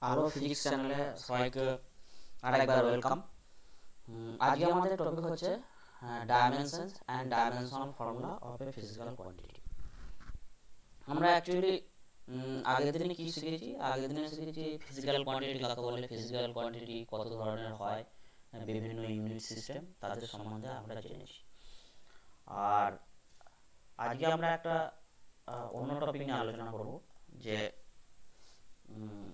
আলো ফিজিক্স চ্যানেলে সবাইকে আরেকবার ওয়েলকাম। আজকে আমাদের টপিক হচ্ছে dimensions and dimensional formula of a physical quantity. আমরা অ্যাকচুয়ালি আগের দিনে কি শিখেছি? আগের দিনে শিখেছি ফিজিক্যাল কোয়ান্টিটি কাকে বলে, ফিজিক্যাল কোয়ান্টিটি কত ধরনের হয়, বিভিন্ন ইউনিট সিস্টেম তাদের সম্বন্ধে আমরা জেনেছি। আর আজকে আমরা একটা অন্য টপিক নিয়ে আলোচনা করব, যে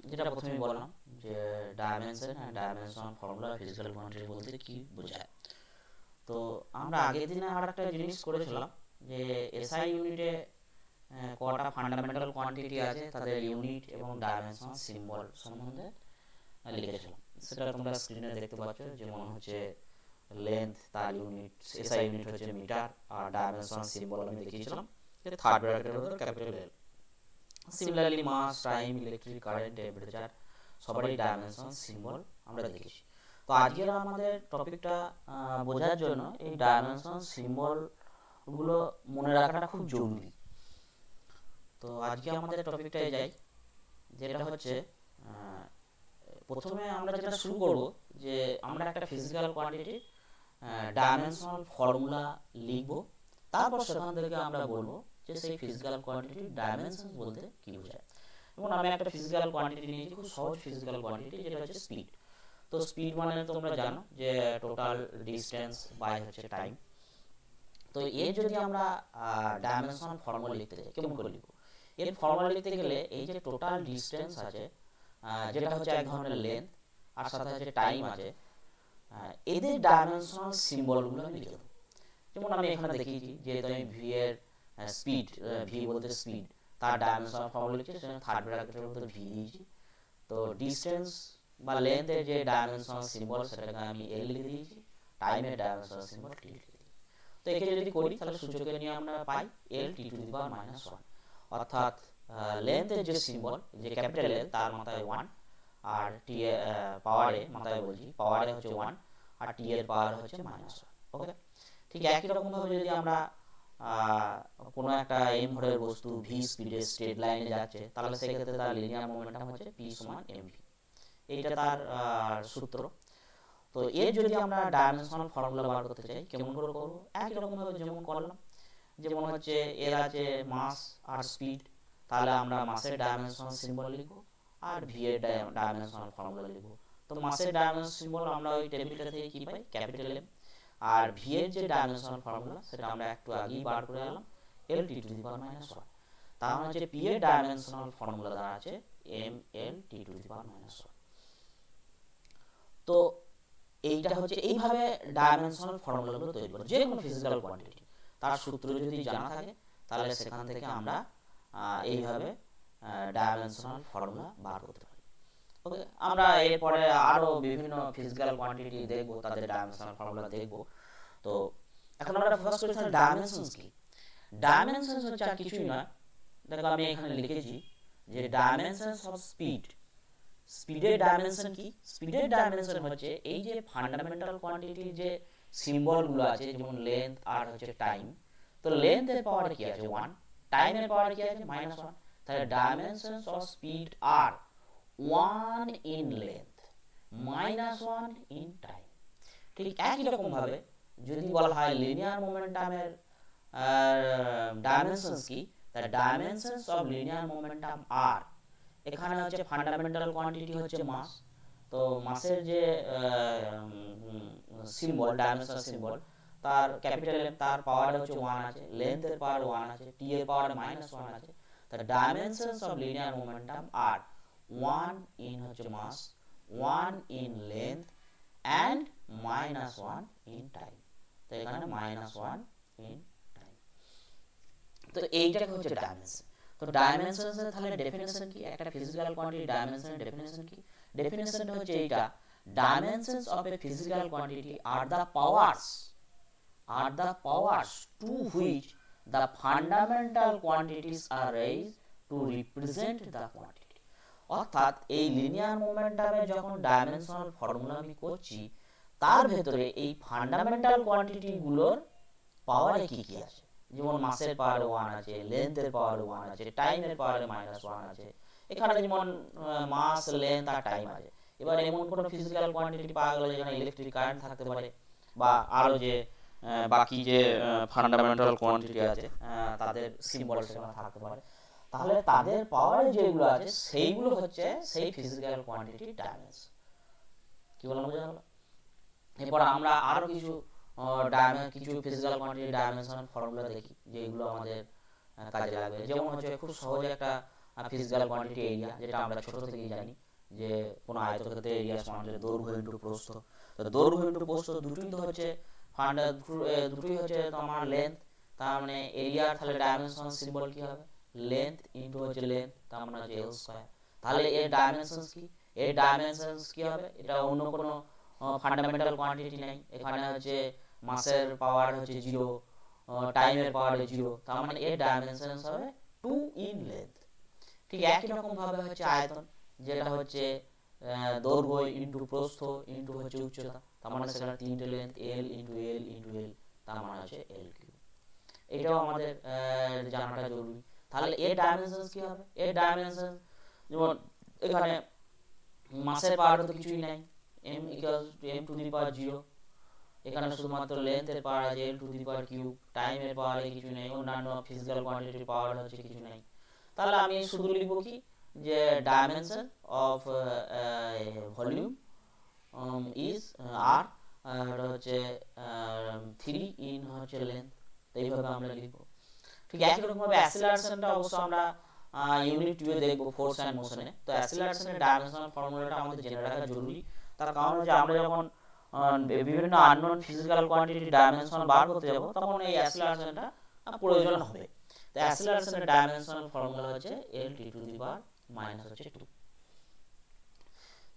যেটা প্রথমেই বললাম যে dimension and dimensional formula physical quantity বলতে কি বোঝায়। তো আমরা আগের দিনে আর একটা জিনিস করেছিলাম যে এসআই ইউনিটে কটা ফান্ডামেন্টাল কোয়ান্টিটি আছে তাদের ইউনিট এবং ডাইমেনশনাল সিম্বল সম্বন্ধে লিখেছিলাম। সেটা তোমরা স্ক্রিনে দেখতে পাচ্ছ, যেমন হচ্ছে লেন্থ তার ইউনিট, এসআই ইউনিট হচ্ছে মিটার, আর ডাইমেনশনাল সিম্বল আমি দেখিয়েছিলাম থার্ড ব্র্যাকেটের মধ্যে ক্যাপিটাল এল। সিমিলারলি মাস, টাইম, ইলেকট্রিক কারেন্ট, টেম্পারেচার সবারই ডাইমেনশন সিম্বল আমরা দেখেছি। তো আজকের আমাদের টপিকটা বোঝার জন্য এই ডাইমেনশন সিম্বলগুলো মনে রাখাটা খুব জরুরি। তো আজকে আমাদের টপিকটায় যাই, যেটা হচ্ছে প্রথমে আমরা যেটা শুরু করব যে আমরা একটা ফিজিক্যাল কোয়ান্টিটির ডাইমেনশনাল ফর্মুলা লিখব, তারপর সেখান থেকে আমরা বলবো যে সেই ফিজিক্যাল কোয়ান্টিটির ডাইমেনশন বলতে কি বোঝায়। এবং আমি একটা ফিজিক্যাল কোয়ান্টিটি নিয়েছি, খুব সহজ ফিজিক্যাল কোয়ান্টিটি, যেটা হচ্ছে স্পিড। তো স্পিড মানে তোমরা জানো যে টোটাল ডিস্টেন্স বাই হচ্ছে টাইম। তো এর যদি আমরা ডাইমেনশনাল ফর্মুলা লিখতে চাই, কেমন করে লিখব? এর ফর্মুলা লিখতে গেলে এই যে টোটাল ডিস্টেন্স আছে, যেটা হচ্ছে এক ধরনের লেন্থ, আর সাথে হচ্ছে টাইম আছে, এদের ডাইমেনশনাল সিম্বলগুলো আমি লিখে দেবো। যেমন আমি এখানে দেখিয়েছি, যেহেতু আমি ভি এর স্পিড, ভি বলতে স্পিড, তার ডাইমেনশনাল ফর্মুলা লিখছি, সেখানে থার্ড ব্র্যাকেটের মধ্যে ভি দিয়েছি। তো ডিস্টেন্স বা লেন্থের যে ডাইমেনশনাল সিম্বল সেটাকে আমি এল লিখে দিয়েছি, টাইমের ডাইমেনশনাল সিম্বল টি লিখে দিয়েছি। তো একে যদি করি তাহলে সূচকে নিয়ে আমরা পাই L T to the power minus one, অর্থাৎ লেন্থের যে সিম্বল, যে ক্যাপিটাল এল, তার মাথায় ওয়ান, আর টি এর পাওয়ারে, মাথায় বলছি পাওয়ারে হচ্ছে ওয়ান, আর টি এর পাওয়ার হচ্ছে মাইনাস ওয়ান। ওকে, ঠিক একই রকমভাবে যদি আমরা কোনো একটা এম ভরের বস্তু ভি স্পিডে স্ট্রেট লাইনে যাচ্ছে, তাহলে সেক্ষেত্রে তার লিনিয়ার মোমেন্টাম হচ্ছে পি সমান এমভি। এইটা তার সূত্র। তো এর যদি আমরা ডাইমেনশনাল ফর্মুলা বার করতে চাই, কেমন করে করবো? একই রকমভাবে যেমন করলাম, যেমন হচ্ছে এর আছে মাস আর স্পিড, তাহলে আমরা মাসের ডাইমেনশনাল সিম্বল লিখবো, আর ভি এর ডাইমেনশনাল ফর্মুলা লিখবো। তো মাসের ডাইমেনশনাল সিম্বল আমরা ওই টেবিলটা থেকে কি পাই? Capital M. আর ভি এর যে ডাইমেনশনাল ফর্মুলা সেটা আমরা একটু আগেই বার করে এলাম, L T to the power minus one. তার মানে হচ্ছে পি এর ডাইমেনশনাল ফর্মুলা দ্বারা আছে M L T to the power minus one. তো এইটা হচ্ছে এইভাবে ডাইমেনশনাল ফর্মুলাগুলো তৈরি করে যে কোনো ফিজিক্যাল কোয়ান্টিটি। তার সূত্র যদি জানা থাকে তাহলে সেখান থেকে আমরা এইভাবে ডাইমেনশনাল ফর্মুলা বার করতে পারি। ওকে, আমরা এরপরে আরও বিভিন্ন ফিজিক্যাল কোয়ান্টিটি দেখবো, তাদের ডাইমেনশনাল ফর্মুলা দেখবো। তো এখন আমরা ফোকাস করি ডাইমেনশনস কি। ডাইমেনশনস হচ্ছে আর কিছুই না, দেখো আমি এখানে লিখেছি যে ডাইমেনশনস অফ স্পিড। স্পিডের ডাইমেনশন কি? স্পিডের ডাইমেনশন হচ্ছে এই যে ফান্ডামেন্টাল কোয়ান্টিটির যে সিম্বলগুলো আছে, যেমন লেন্থ আর হচ্ছে টাইম। তো লেন্থের পাওয়ার কি আছে? ওয়ান, টাইমের পাওয়ার কি আছে? Minus one. তাহলে dimensions of speed are one in length, minus one in time. ঠিক একই রকম ভাবে যদি বলা হয় লিনিয়ার মোমেন্টামের ডাইমেনশনস কি, the dimensions of linear momentum are, এখানে হচ্ছে ফান্ডামেন্টাল কোয়ান্টিটি হচ্ছে মাস। তো মাসের যে সিম্বল, ডাইমেনশনাল সিম্বল, তার ক্যাপিটাল এম, তার পাওয়ার হচ্ছে ওয়ান আছে, লেন্থের পাওয়ার ওয়ান আছে, টি এর পাওয়ার মাইনাস ওয়ান আছে। The dimensions of linear momentum are one in হচ্ছে mass, one in length, and minus one in time. তো এখানে মাইনাস ওয়ান ইন টাইম। তো এইটাকে হচ্ছে ডাইমেনশন। তো ডাইমেনশনস এর তাহলে ডেফিনেশন কি? একটা ফিজিক্যাল কোয়ান্টিটি ডাইমেনশনের ডেফিনেশন কি? ডেফিনেশনটা হচ্ছে এইটা: dimensions of a physical quantity are the powers to which the fundamental quantities are raised to represent the quantity. অর্থাৎ এই লিনিয়ার মোমেন্টামের যখন ডাইমেনশনাল ফর্মুলা আমি করছি, তার ভেতরে এই ফান্ডামেন্টাল কোয়ান্টিটিগুলোর পাওয়ারে কি কি আছে, যেমন মাসের পাওয়ারে ওয়ান আছে, লেন্থের পাওয়ারে ওয়ান আছে, টাইমের পাওয়ারে মাইনাস ওয়ান আছে, এখানে যেমন মাস, লেন্থ আর টাইম আছে। এবার এমন কোনো ফিজিক্যাল কোয়ান্টিটি পাওয়া গেল যেখানে ইলেকট্রিক কারেন্ট থাকতে পারে, বা আরও যে বাকি যে ফান্ডামেন্টাল কোয়ান্টিটি আছে তাদের সিম্বল সেখানে থাকতে পারে, তাহলে তাদের পাওয়ারে যেগুলো আছে সেইগুলো হচ্ছে সেই ফিজিক্যাল কোয়ান্টিটি ডাইমেনশন। কি বললাম বোঝা গেল? এরপর আমরা আরও কিছু ফিজিক্যাল কোয়ান্টিটি ডাইমেনশনাল ফর্মুলা দেখি যেগুলো আমাদের কাজে লাগবে। যেমন হচ্ছে খুব সহজে একটা ফিজিক্যাল কোয়ান্টিটি এরিয়া, যেটা আমরা ছোট থেকেই জানি যে কোনো আয়তক্ষেত্রের এরিয়া সমান হচ্ছে দৈর্ঘ্য ইন্টু প্রস্থ। তো দৈর্ঘ্য ইন্টু প্রস্থ দুটোই তো হচ্ছে দুটোই হচ্ছে তোমার লেন্থ, তার মানে এরিয়ার তাহলে ডাইমেনশনাল সিম্বল কি হবে? লেন্থ ইন্টু হচ্ছে লেন্থ, তার মানে হচ্ছে এল স্কয়ার। তাহলে এর ডাইমেনশনস কি? এর ডাইমেনশনস কি হবে? এটা অন্য কোনো ফান্ডামেন্টাল কোয়ান্টিটি নেই, এখানে হচ্ছে মাসের পাওয়ার হচ্ছে 0, টাইমের পাওয়ার 0, তার মানে এর ডাইমেনশনস হবে 2 ইন লেন্থ। ঠিক একই রকম ভাবে হচ্ছে আয়তন, যেটা হচ্ছে দৈর্ঘ্য ইন্টু প্রস্থ ইন্টু হচ্ছে উচ্চতা, তার মানে সেখানে 3টে length L into L into L, তার মানে হচ্ছে এল কিউব। এটাও আমাদের জানাটা জরুরি। তাহলে এর ডাইমেনশনস কি হবে? এর ডাইমেনশন যেমন এখানে মাসের পাওয়ার তো কিছুই নাই, m equals to m to the power 0, এখানে শুধুমাত্র লেন্থের পাওয়ার আছে l to the power cube, টাইমের পাওয়ার কিছু নেই, অন্যান্য ফিজিক্যাল কোয়ান্টিটির পাওয়ার হচ্ছে কিছু নেই। তাহলে আমি শুধু লিখব কি যে ডাইমেনশন অফ ভলিউম ইজ আর হচ্ছে 3 ইন হচ্ছে লেন্থ, এইভাবে আমরা লিখব। ঠিক একই রকম ভাবে অ্যাসিলারেশনটা অবশ্য আমরা ইউনিট 2 এ দেখব, ফোর্স এন্ড মোশনে। তো অ্যাসিলারেশনের ডাইমেনশনাল ফর্মুলাটা আমাদের জেনে রাখা জরুরি, তার কারণ হচ্ছে আমরা যখন বিভিন্ন আননোন ফিজিক্যাল কোয়ান্টিটি ডাইমেনশন বার করতে যাব তখন এই অ্যাসিলারেশনটা প্রয়োজন হবে। তো অ্যাসিলারেশনের ডাইমেনশনাল ফর্মুলা হচ্ছে l t to the power minus হচ্ছে 2।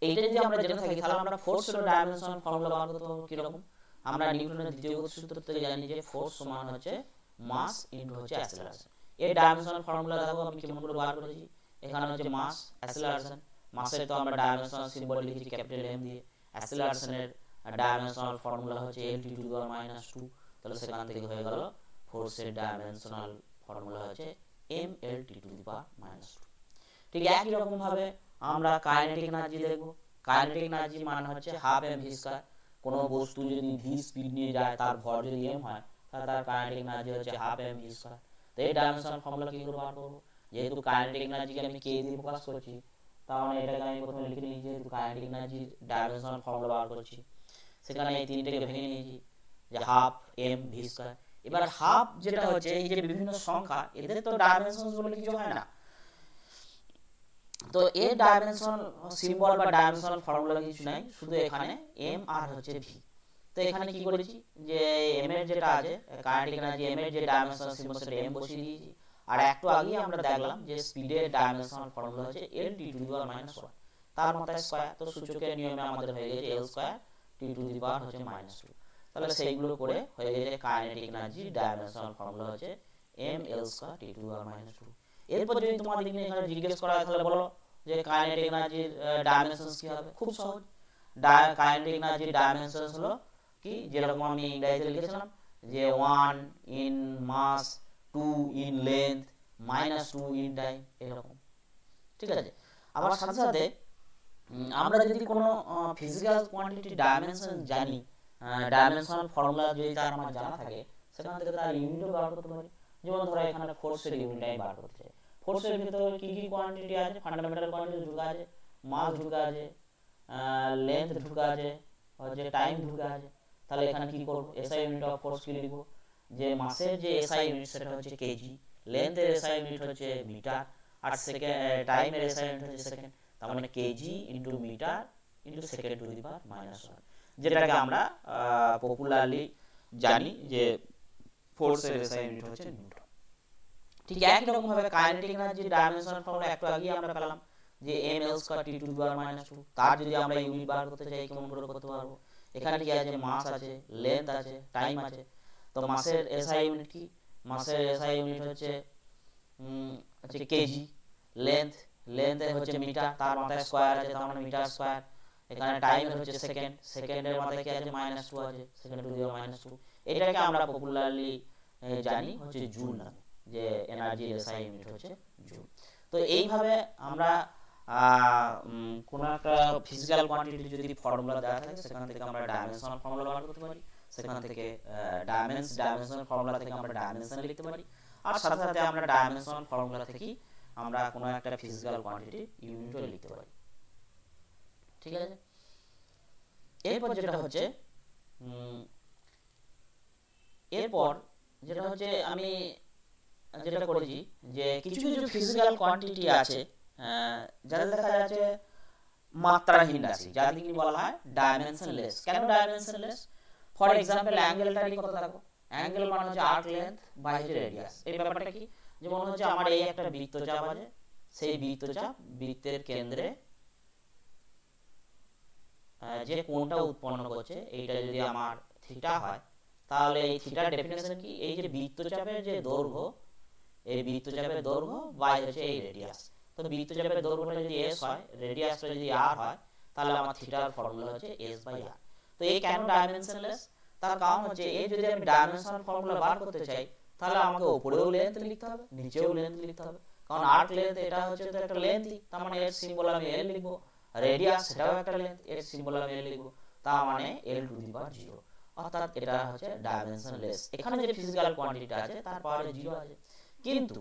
এইটা যদি আমরা জেনে থাকি তাহলে আমরা ফোর্সের ডাইমেনশনাল ফর্মুলা বার করতে পারবো। কিরকম? আমরা নিউটনের দ্বিতীয় গতিসূত্র থেকে জানি যে ফোর্স সমান হচ্ছে মাস ইনটু হচ্ছে অ্যাসিলারেশন। এই ডাইমেনশনাল ফর্মুলা দেখো আমি কেমন করে বার করেছি। এখানে হচ্ছে মাস, অ্যাসিলারেশন, মাসের তো আমরা ডাইমেনশনাল সিম্বল লিখেছি ক্যাপিটাল M দিয়ে, অ্যাসিলারেশনের ডাইমেনশনাল ফর্মুলা হচ্ছে l t to the power minus 2। তাহলে সেখান থেকে হয়ে গেল ফোর্সের ডাইমেনশনাল ফর্মুলা হচ্ছে m l t to the power minus 2। ঠিক একই রকম ভাবে আমরা কাইনেটিক এনার্জি দেখব। কাইনেটিক এনার্জি মানে হচ্ছে হাফ m v স্কয়ার। কোনো বস্তু যদি v স্পিড নিয়ে যায়, তার ভর যদি m হয়, তাহলে তার কাইনেটিক এনার্জি হচ্ছে হাফ m v স্কয়ার। তো এই ডাইমেনশনাল ফর্মুলা কি করে বার করব? যেহেতু কাইনেটিক এনার্জিকে আমি k দিয়ে প্রকাশ করছি, তার মানে এটাকে আমি প্রথমে লিখে নিই যেহেতু কাইনেটিক এনার্জির ডাইমেনশনাল ফর্মুলা বার করছি, সেখানে এই তিনটাকে ভেঙে নিয়েছি যে হাফ m v স্কয়ার। এবার হাফ যেটা হচ্ছে এই যে বিভিন্ন সংখ্যা, এদের তো ডাইমেনশন বলে কিছু হয় না, তো এর ডাইমেনশনাল সিম্বল বা ডাইমেনশনাল ফর্মুলা কিছু নাই, শুধু এখানে m আর হচ্ছে v। তো এখানে কি করেছি যে m এর যেটা আছে কাইনেটিক এনার্জি, m এর যে ডাইমেনশনাল সিম্বল সেটা m বসিয়ে দিয়েছি। আর একটু আগেই আমরা দেখলাম যে স্পিডের ডাইমেনশনাল ফর্মুলা হচ্ছে l t to the power minus 1, তার মাথায় স্কয়ার। তো সূচকের নিয়মে আমাদের হয়ে গেছে l square t to the power হচ্ছে মাইনাস 2। তাহলে সেইগুলো করে হয়ে গেছে কাইনেটিক এনার্জি ডাইমেনশনাল ফর্মুলা হচ্ছে m l square t to the power minus 2। এরপর যদি তোমাদেরকে এখানে জিজ্ঞেস করা হয় তাহলে বলো যে কাইনেটিক এনার্জির ডাইমেনশনস কি হবে? খুব সহজ, কাইনেটিক এনার্জির ডাইমেনশনস হলো কি, যেরকম আমি ইংরেজিতে লিখেছিলাম যে 1 in mass, 2 in length, minus 2 in time, এরকম। ঠিক আছে। আবার সাথে সাথে আমরা যদি কোনো ফিজিক্যাল কোয়ান্টিটি ডাইমেনশন জানি, ডাইমেনশনাল ফর্মুলা যদি তার আমার জানা থাকে, সেখান থেকে তার ইউনিটও বার করতে পারি। যেমন ধরো এখানে ফোর্সের ইউনিট আমি বার করতে চাই, ফোর্সের ভিতরে কি কি কোয়ান্টিটি আছে? ফান্ডামেন্টাল কোয়ান্টিটি ঢুকা আছে, মাস ঢুকা আছে, লেন্থ ঢুকা আছে, হচ্ছে টাইম ঢুকা আছে। তাহলে এখানে কি করব? এসআই ইউনিট অফ ফোর্স কি লিখব? যে মাসের যে এসআই ইউনিট সেটা হচ্ছে কেজি, লেন্থের এসআই ইউনিট হচ্ছে মিটার, আর টাইমের এসআই ইউনিট হচ্ছে সেকেন্ড। তার মানে kg into metre into second to the power minus 1, যেটাকে আমরা পপুলারলি জানি যে ফোর্সের এসআই ইউনিট হচ্ছে নিউটন। ঠিক একই রকম ভাবে কাইনেটিক এনার্জির ডাইমেনশনাল ফর্মুলা একটু আগেই আমরা পেলাম যে m l square t to the power minus 2। তার যদি আমরা ইউনিট বার করতে চাই কেমন করে করতে পারবো? এখানে কি আছে? মাস আছে, লেন্থ আছে, টাইম আছে। তো মাসের এসআই ইউনিট কি? মাসের এসআই ইউনিট হচ্ছে কেজি, লেন্থের হচ্ছে মিটার, তার মাথায় স্কয়ার আছে, তার মানে মিটার স্কয়ার। এখানে টাইমের হচ্ছে সেকেন্ড, সেকেন্ডের মাথায় কি আছে? মাইনাস 2 আছে, second to the power minus 2। এটাকে আমরা পপুলারলি জানি হচ্ছে জুল নামে, যে এনার্জি এসআই ইউনিট হচ্ছে জুল। তো এইভাবে আমরা কোনো একটা ফিজিক্যাল কোয়ান্টিটি যদি ফর্মুলা দেওয়া থাকে সেখান থেকে আমরা ডাইমেনশনাল ফর্মুলা বার করতে পারি, সেখান থেকে ডাইমেনশনাল ফর্মুলা থেকে আমরা ডাইমেনশন লিখতে পারি, আর সাথে সাথে আমরা ডাইমেনশনাল ফর্মুলা থেকে আমরা কোনো একটা ফিজিক্যাল কোয়ান্টিটি ইউনিটও লিখতে পারি। ঠিক আছে, এরপর যেটা হচ্ছে আমি যেটা করেছি যে কিছু কিছু ফিজিক্যাল কোয়ান্টিটি আছে যাদের দেখা যাচ্ছে মাত্রাহীন রাশি, যাদেরকে বলা হয় ডাইমেনশনলেস। কেন ডাইমেনশনলেস? ফর এক্সাম্পল অ্যাঙ্গেলটারই কথা দেখো, অ্যাঙ্গেল মানে হচ্ছে আর্ক লেন্থ বাই হচ্ছে রেডিয়াস। এই ব্যাপারটা কি, যেমন হচ্ছে আমার এই একটা বৃত্তচাপ আছে, সেই বৃত্তচাপ বৃত্তের কেন্দ্রে যে কোণটা উৎপন্ন করছে এইটা যদি আমার থিটা হয়, তাহলে এই থিটার ডেফিনেশন কি, এই যে বৃত্তচাপের যে দৈর্ঘ্য, এই বৃত্তচাপের দৈর্ঘ্য বাই হচ্ছে এই রেডিয়াস। তো বৃত্তচাপের দৈর্ঘ্যটা যদি s হয়, রেডিয়াসটা যদি r হয়, তাহলে আমার থিটার ফর্মুলা হচ্ছে s/r। তো এই কেন ডাইমেনশনলেস? তার কারণ হচ্ছে এই যদি আমি ডাইমেনশনাল ফর্মুলা বার করতে চাই, তাহলে আমাকে উপরেও লেন্থ লিখতে হবে, নিচেও লেন্থ লিখতে হবে। কারণ আর্ক লেন্থ এটা হচ্ছে তো একটা লেন্থই, তার মানে এর সিম্বল আমি l লিখবো। রেডিয়াস সেটাও একটা লেন্থ, এর সিম্বল আমি l লিখবো, তার মানে l⁻0। অর্থাৎ এটা হচ্ছে ডাইমেনশনলেস। এখানে যে ফিজিক্যাল কোয়ান্টিটি আছে তার পাওয়ারে 0 আছে, কিন্তু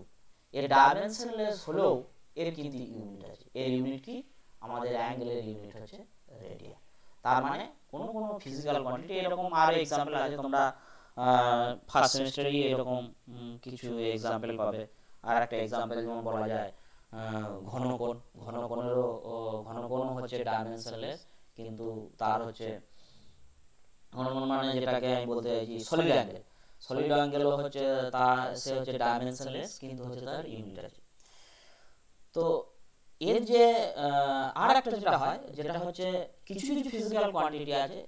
এর ডাইমেনশনলেস হলেও এর কিন্তু ইউনিট আছে। এর ইউনিট কি, আমাদের অ্যাঙ্গেলের ইউনিট হচ্ছে রেডিয়ান। তার মানে কোনো ফিজিক্যাল কোয়ান্টিটি, এরকম আরো एग्जांपल আছে, তোমরা ফার্স্ট সেমিস্টারে এরকম কিছু एग्जांपल পাবে। আর একটা एग्जांपल যেমন বলা যায় ঘনকোণ, ঘনকোণ হচ্ছে ডাইমেনশনলেস, কিন্তু তার হচ্ছে ঘনকোণ মানে যেটাকে আমি বলতে চাইছি সলিড অ্যাঙ্গেল, সলিড অ্যাঙ্গেলও হচ্ছে সে হচ্ছে ডাইমেনশনলেস, কিন্তু হচ্ছে তার ইউনিট আছে। তো এর যে আর একটা যেটা হয়, যেটা হচ্ছে কিছু কিছু ফিজিক্যাল কোয়ান্টিটি আছে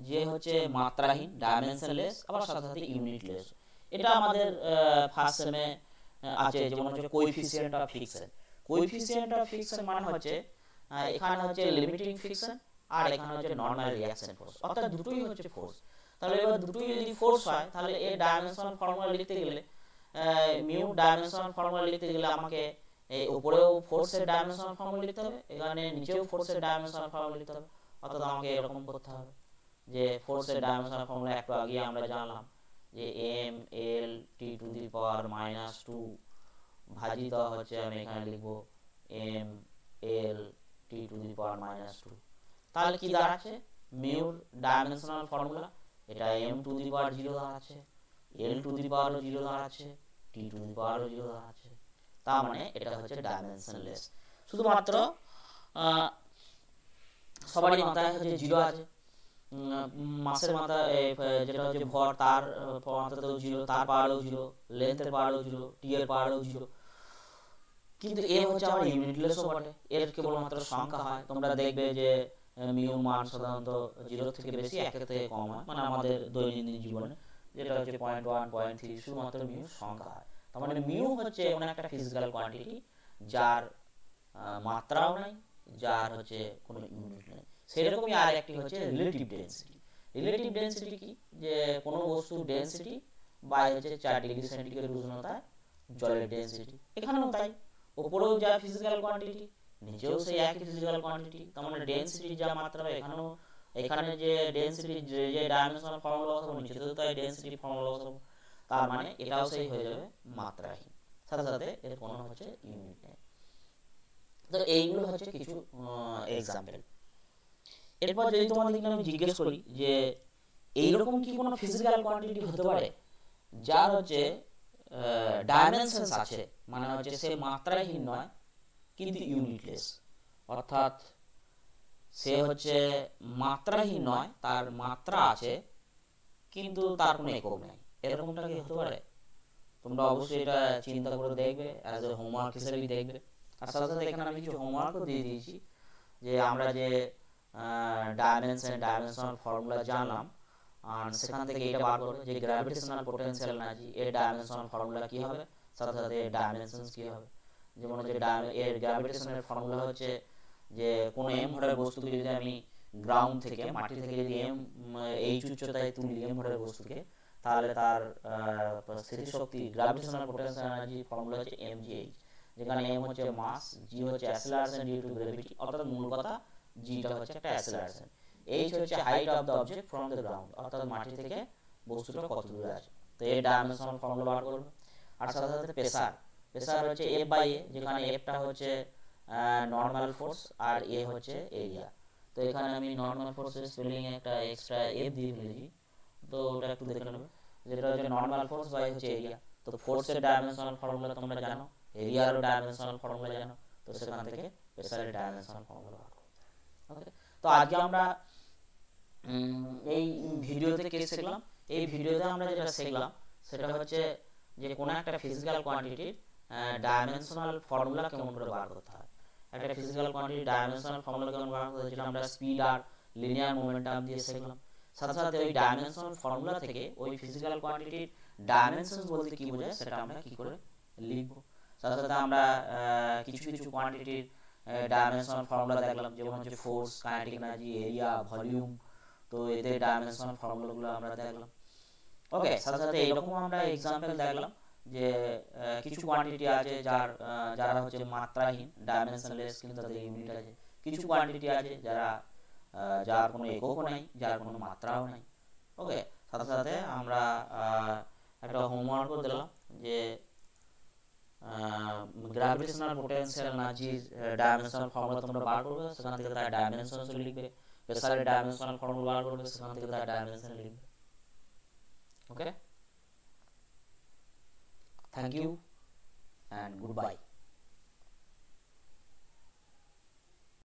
যে হচ্ছে মাত্রাহীন, ডাইমেনশনলেস, আবার সাথে সাথে ইউনিটলেস। এটা আমাদের ফার্স্ট সেমে আছে, যেমন হচ্ছে coefficient of fiction. Coefficient of fiction মানে হচ্ছে এখানে হচ্ছে লিমিটিং ফিকশন, আর এখানে হচ্ছে নরমাল রিঅ্যাকশন ফোর্স, অর্থাৎ দুটোই হচ্ছে ফোর্স। তাহলে এবার দুটোই যদি ফোর্স হয়, তাহলে এর ডাইমেনশনাল ফর্মুলা লিখতে গেলে মিউ ডাইমেনশনাল ফর্মুলা লিখতে গেলে আমাকে এই উপরেও ফোর্সের ডাইমেনশনাল ফর্মুলা লিখতে হবে, এখানে নিচেও ফোর্সের ডাইমেনশনাল ফর্মুলা লিখতে হবে। অর্থাৎ আমাকে এরকম করতে হবে যে ফোর্সের ডাইমেনশনাল ফর্মুলা একটু আগে আমরা জানলাম যে m l t⁻², ভাজিত হচ্ছে আমি এখানে লিখব m l t⁻²। তাহলে কি দাঁড়াচ্ছে, মিউর ডাইমেনশনাল ফর্মুলা এটা m⁻0 দাঁড়াচ্ছে, l⁻0 দাঁড়াচ্ছে, t⁻0 দাঁড়াচ্ছে। তার মানে এটা হচ্ছে ডাইমেনশনলেস। শুধুমাত্র সবারই মাথায় হচ্ছে 0 আছে, মাসের মাথায় যেটা হচ্ছে ভর, তার মাথাতেও 0, তার পাওয়ারেও 0, লেন্থের পাওয়ারেও 0, টি এর পাওয়ারেও 0। কিন্তু এ হচ্ছে আমার ইউনিটলেসও বটে, এর কেবলমাত্র সংখ্যা হয়। তোমরা দেখবে যে মিউ মান সাধারণত 0 থেকে বেশি, 1 থেকে কম হয়, মানে আমাদের দৈনন্দিন জীবনে যেটা হচ্ছে 0.1 0.3 শুধুমাত্র মিউ সংখ্যা হয়। তার মানে মিউ হচ্ছে এমন একটা ফিজিক্যাল কোয়ান্টিটি যার মাত্রাও নাই, যার হচ্ছে কোনো ইউনিট নেই। সেরকমই আর একটি হচ্ছে রিলেটিভ ডেনসিটি। রিলেটিভ ডেনসিটি কি, যে কোনো বস্তুর ডেনসিটি বাই হচ্ছে 4 ডিগ্রি সেন্টিগ্রেড উষ্ণতায় জলের ডেনসিটি। এখানেও তাই, উপরেও যা ফিজিক্যাল কোয়ান্টিটি, নিচেও সেই একই ফিজিক্যাল কোয়ান্টিটি। তার মানে ডেনসিটি যা মাত্রা, এখানেও এখানে যে ডেনসিটি যে ডাইমেনশনাল ফর্মুলা বসাবো, নিচেতেও তাই ডেনসিটি ফর্মুলা বসাবো। তার মানে এটাও সেই হয়ে যাবে মাত্রাহীন, সাথে সাথে এর কোনো হচ্ছে ইউনিট নেই। তো এইগুলো হচ্ছে কিছু এক্সাম্পল। এরপর যদি তোমাদেরকে আমি জিজ্ঞেস করি যে এইরকম কি কোনো ফিজিক্যাল কোয়ান্টিটি হতে পারে যার হচ্ছে ডাইমেনশনস আছে, মানে হচ্ছে সে মাত্রাহীন নয় কিন্তু ইউনিটলেস, অর্থাৎ সে হচ্ছে মাত্রাহীন নয়, তার মাত্রা আছে কিন্তু তার কোনো একক নেই, এরকমটা কি হতে পারে? তোমরা অবশ্যই এটা চিন্তা করে দেখবে, অ্যাজ এ হোমওয়ার্ক হিসেবেই দেখবে। আর সাথে সাথে এখানে আমি কিছু হোমওয়ার্কও দিয়ে দিয়েছি, যে আমরা যে ডাইমেনশনাল ফর্মুলা জানলাম, আর সেখান থেকে এটা বার করবে যে গ্র্যাভিটেশনাল পোটেনশিয়াল এনার্জি, এর ডাইমেনশনাল ফর্মুলা কি হবে, সাথে সাথে এর ডাইমেনশনস কি হবে। যেমন হচ্ছে এর গ্র্যাভিটেশনাল ফর্মুলা হচ্ছে যে কোনো m ভরের বস্তুকে যদি আমি গ্রাউন্ড থেকে, মাটি থেকে যদি h উচ্চতায় তুলি m ভরের বস্তুকে, তাহলে তার স্থিতিশক্তি গ্র্যাভিটেশনাল পোটেনশিয়াল এনার্জি ফর্মুলা হচ্ছে mgh। যেখানে m হচ্ছে মাস, g হচ্ছে অ্যাসেলারেশন ডিউ টু গ্র্যাভিটি, অর্থাৎ মূল কথা g টা হচ্ছে একটা অ্যাসেলারেশন, h হচ্ছে height of the object from the ground, অর্থাৎ মাটি থেকে বস্তুটা কত দূরে আছে। তো এর ডাইমেনশনাল ফর্মুলা বার করবে। আর সাথে সাথে প্রেসার, প্রেসার হচ্ছে F বাই A, যেখানে F টা হচ্ছে নর্মাল ফোর্স আর A হচ্ছে এরিয়া। তো এখানে আমি নর্মাল ফোর্সের স্পেলিং একটা এক্সট্রা F দিয়ে ফেলেছি, তো ওটা একটু দেখে নেবে, যেটা হচ্ছে নর্মাল ফোর্স বাই হচ্ছে এরিয়া। তো ফোর্সের ডাইমেনশনাল ফর্মুলা তোমরা জানো, এরিয়ারও ডাইমেনশনাল ফর্মুলা জানো, তো সেখান থেকে প্রেসারের ডাইমেনশনাল ফর্মুলা বার করবে। ওকে, তো আজকে আমরা এই ভিডিওতে কি শিখলাম, এই ভিডিওতে আমরা যেটা শিখলাম সেটা হচ্ছে যে কোনো একটা ফিজিক্যাল কোয়ান্টিটির ডাইমেনশনাল ফর্মুলা কেমন করে বার করতে হয়। একটা ফিজিক্যাল কোয়ান্টিটির ডাইমেনশনাল ফর্মুলা কেমন বার করতে হয়, যেটা আমরা স্পিড আর লিনিয়ার মোমেন্টাম দিয়ে শিখলাম। সাথে সাথে ওই ডাইমেনশনাল ফর্মুলা থেকে ওই ফিজিক্যাল কোয়ান্টিটির ডাইমেনশনস বলতে কি বোঝায় সেটা আমরা কি করে লিখবো। সাথে সাথে আমরা কিছু কিছু কোয়ান্টিটির ডাইমেনশনাল ফর্মুলা দেখলাম, যেমন হচ্ছে force, kinetic energy, area, volume, তো এদের ডাইমেনশনাল ফর্মুলাগুলো আমরা দেখলাম। ওকে, সাথে সাথে এরকম আমরা এক্সাম্পল দেখলাম যে কিছু কোয়ান্টিটি আছে যারা হচ্ছে মাত্রাহীন, ডাইমেনশনলেস, কিন্তু তাদের ইউনিট আছে। কিছু কোয়ান্টিটি আছে যার কোনো এককও নাই, যার কোনো মাত্রাও নাই। ওকে, সাথে সাথে আমরা একটা হোমওয়ার্কও দিলাম যে গ্র্যাভিটেশনাল পোটেনশিয়াল এনার্জির ডাইমেনশনাল ফর্মুলা তোমরা বার করবে, সেখান থেকে তার ডাইমেনশনস লিখবে। প্রেসারের ডাইমেনশনাল ফর্মুলা বার করবে, সেখান থেকে তার ডাইমেনশন লিখবে। ওকে, থ্যাংক ইউ and goodbye.